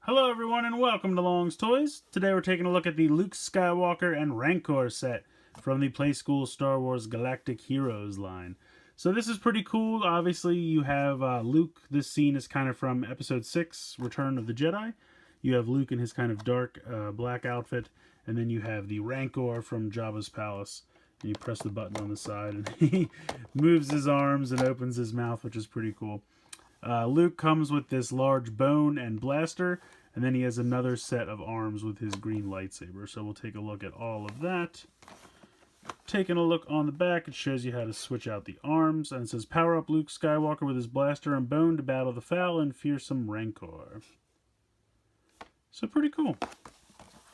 Hello everyone and welcome to Long's Toys. Today we're taking a look at the Luke Skywalker and Rancor set from the Playskool Star Wars Galactic Heroes line. So this is pretty cool. Obviously you have Luke. This scene is kind of from Episode 6, Return of the Jedi. You have Luke in his kind of dark black outfit. And then you have the Rancor from Jabba's palace. And you press the button on the side and he moves his arms and opens his mouth, which is pretty cool. Luke comes with this large bone and blaster, and then he has another set of arms with his green lightsaber. So we'll take a look at all of that. Taking a look on the back, it shows you how to switch out the arms, and it says, "Power up Luke Skywalker with his blaster and bone to battle the foul and fearsome Rancor." So pretty cool.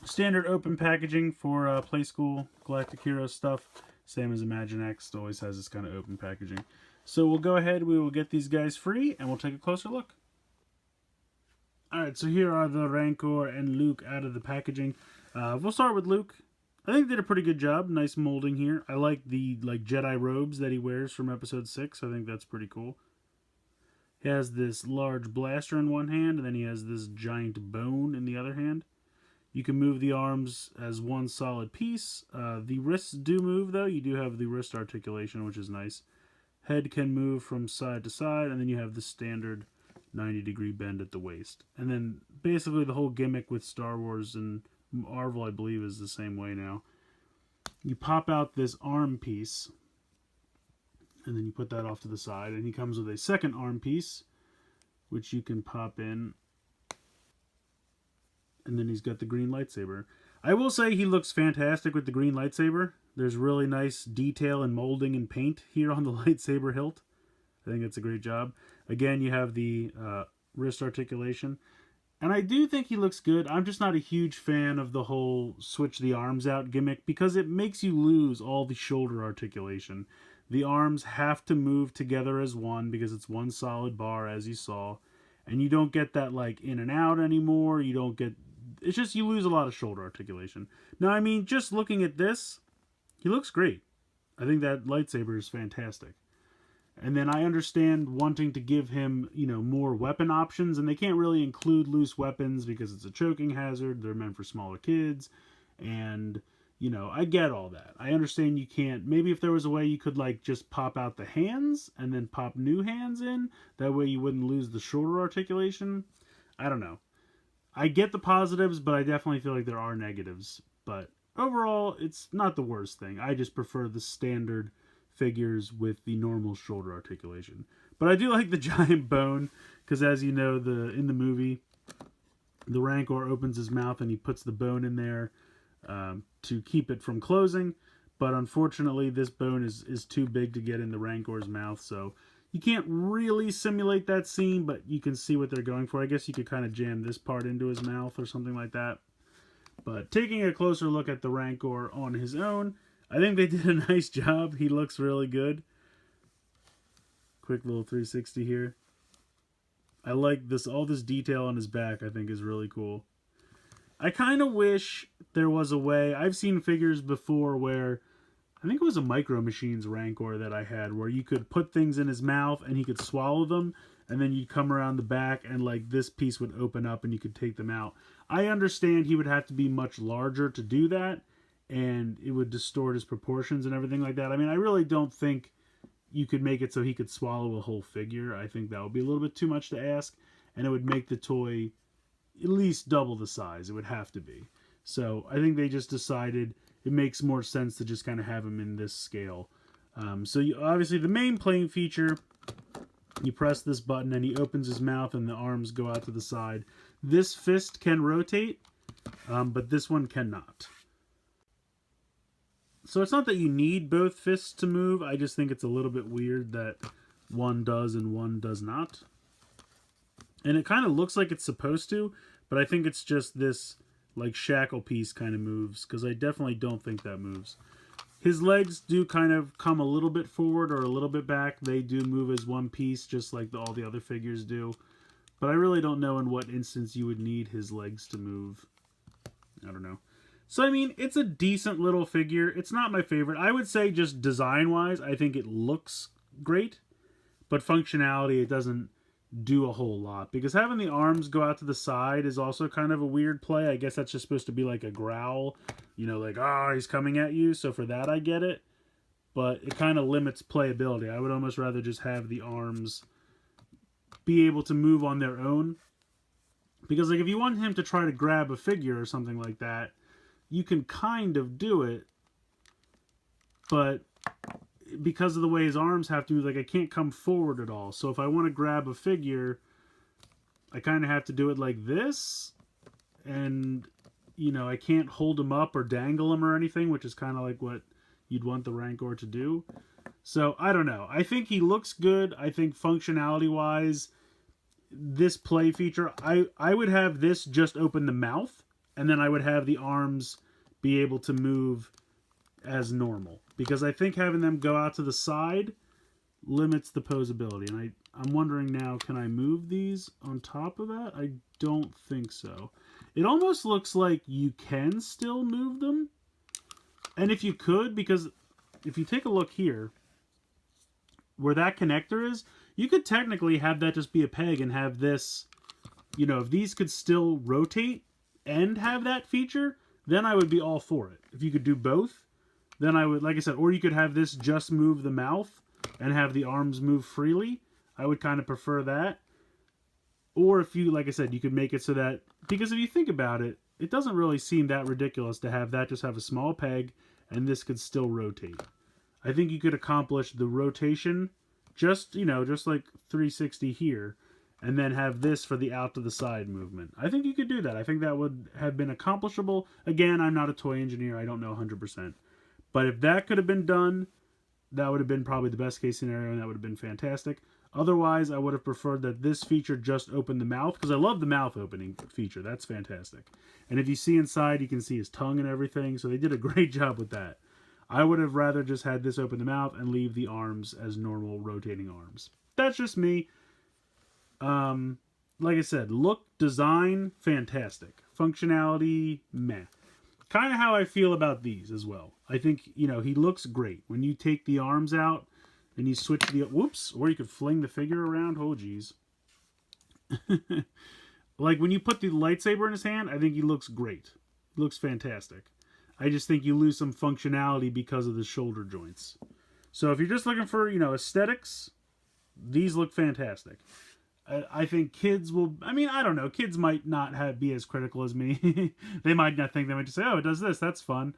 Standard open packaging for Playskool Galactic Heroes stuff. Same as Imaginext, always has this kind of open packaging. So we'll go ahead, we will get these guys free, and we'll take a closer look. Alright, so here are the Rancor and Luke out of the packaging. We'll start with Luke. I think they did a pretty good job. Nice molding here. I like the Jedi robes that he wears from Episode 6. I think that's pretty cool. He has this large blaster in one hand, and then he has this giant bone in the other hand. You can move the arms as one solid piece. The wrists do move, though. You do have the wrist articulation, which is nice. Head can move from side to side, and then you have the standard 90-degree bend at the waist. And then basically the whole gimmick with Star Wars and Marvel, I believe, is the same way now. You pop out this arm piece, and then you put that off to the side, and he comes with a second arm piece, which you can pop in. And then he's got the green lightsaber. I will say he looks fantastic with the green lightsaber. There's really nice detail and molding and paint here on the lightsaber hilt. I think it's a great job. Again, you have the wrist articulation. And I do think he looks good. I'm just not a huge fan of the whole switch the arms out gimmick because it makes you lose all the shoulder articulation. The arms have to move together as one because it's one solid bar, as you saw. And you don't get that in and out anymore. You don't get... It's just you lose a lot of shoulder articulation. Now, I mean, just looking at this, he looks great. I think that lightsaber is fantastic. And then I understand wanting to give him, more weapon options. And they can't really include loose weapons because it's a choking hazard. They're meant for smaller kids. And, I get all that. I understand you can't... Maybe if there was a way you could, just pop out the hands and then pop new hands in. That way you wouldn't lose the shoulder articulation. I don't know. I get the positives, but I definitely feel like there are negatives. But overall, it's not the worst thing. I just prefer the standard figures with the normal shoulder articulation. But I do like the giant bone, because as you know, in the movie, the Rancor opens his mouth and he puts the bone in there to keep it from closing. But unfortunately, this bone is too big to get in the Rancor's mouth, so... You can't really simulate that scene, but you can see what they're going for. I guess you could kind of jam this part into his mouth or something like that. But taking a closer look at the Rancor on his own, I think they did a nice job. He looks really good. Quick little 360 here. I like this. All this detail on his back I think is really cool. I kind of wish there was a way. I've seen figures before where... I think it was a Micro Machines Rancor that I had where you could put things in his mouth and he could swallow them, and then you'd come around the back and this piece would open up and you could take them out. I understand he would have to be much larger to do that, and it would distort his proportions and everything like that. I mean, I really don't think you could make it so he could swallow a whole figure. I think that would be a little bit too much to ask, and it would make the toy at least double the size. It would have to be. So I think they just decided... It makes more sense to just kind of have him in this scale. So obviously the main playing feature, you press this button and he opens his mouth and the arms go out to the side. This fist can rotate, but this one cannot. So it's not that you need both fists to move. I just think it's a little bit weird that one does and one does not. And it kind of looks like it's supposed to, but I think it's just this... shackle piece kind of moves, because I definitely don't think that moves. His legs do kind of come a little bit forward or a little bit back. They do move as one piece, just like all the other figures do. But I really don't know in what instance you would need his legs to move. I don't know. So, I mean, it's a decent little figure. It's not my favorite. I would say just design-wise, I think it looks great. But functionality, it doesn't... do a whole lot, because having the arms go out to the side is also kind of a weird play. I guess that's just supposed to be like a growl, you know, like, oh, he's coming at you. So for that, I get it, but it kind of limits playability. I would almost rather just have the arms be able to move on their own, because like if you want him to try to grab a figure or something like that, you can kind of do it, but because of the way his arms have to move, like I can't come forward at all. So if I want to grab a figure, I kind of have to do it like this, and you know, I can't hold him up or dangle him or anything, which is kind of like what you'd want the Rancor to do. So I don't know. I think he looks good. I think functionality wise, this play feature, I would have this just open the mouth, and then I would have the arms be able to move as normal, because I think having them go out to the side limits the posability. And I'm wondering now, can I move these on top of that? I don't think so. It almost looks like you can still move them, and if you could, because if you take a look here where that connector is, you could technically have that just be a peg and have this, you know, if these could still rotate and have that feature, then I would be all for it. If you could do both, then I would, like I said, or you could have this just move the mouth and have the arms move freely. I would kind of prefer that. Or if you, like I said, you could make it so that, because if you think about it, it doesn't really seem that ridiculous to have that just have a small peg and this could still rotate. I think you could accomplish the rotation just, you know, just like 360 here, and then have this for the out to the side movement. I think you could do that. I think that would have been accomplishable. Again, I'm not a toy engineer. I don't know 100%. But if that could have been done, that would have been probably the best case scenario, and that would have been fantastic. Otherwise, I would have preferred that this feature just opened the mouth, because I love the mouth opening feature. That's fantastic. And if you see inside, you can see his tongue and everything, so they did a great job with that. I would have rather just had this open the mouth and leave the arms as normal rotating arms. That's just me. Like I said, look, design, fantastic. Functionality, meh. Kind of how I feel about these as well. I think, you know, he looks great. When you take the arms out and you switch the... Whoops! Or you could fling the figure around. Oh, geez. Like, when you put the lightsaber in his hand, I think he looks great. He looks fantastic. I just think you lose some functionality because of the shoulder joints. So if you're just looking for, you know, aesthetics, these look fantastic. I think kids will... I mean, I don't know. Kids might not be as critical as me. They might not think. They might just say, oh, it does this. That's fun.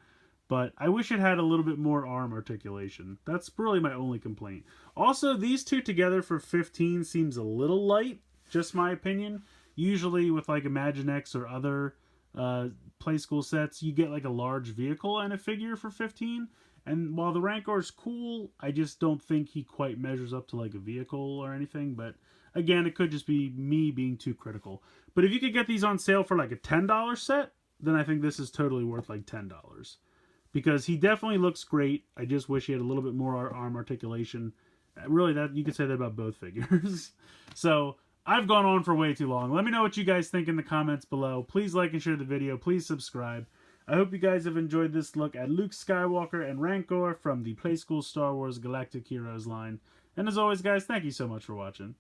But I wish it had a little bit more arm articulation. That's really my only complaint. Also, these two together for $15 seems a little light. Just my opinion. Usually with like Imaginext or other Playskool sets, you get like a large vehicle and a figure for $15. And while the Rancor is cool, I just don't think he quite measures up to like a vehicle or anything. But again, it could just be me being too critical. But if you could get these on sale for like a $10 set, then I think this is totally worth like $10. Because he definitely looks great. I just wish he had a little bit more arm articulation. Really, that you could say that about both figures. So I've gone on for way too long. Let me know what you guys think in the comments below. Please like and share the video. Please subscribe. I hope you guys have enjoyed this look at Luke Skywalker and Rancor from the Playskool Star Wars Galactic Heroes line. And as always, guys, thank you so much for watching.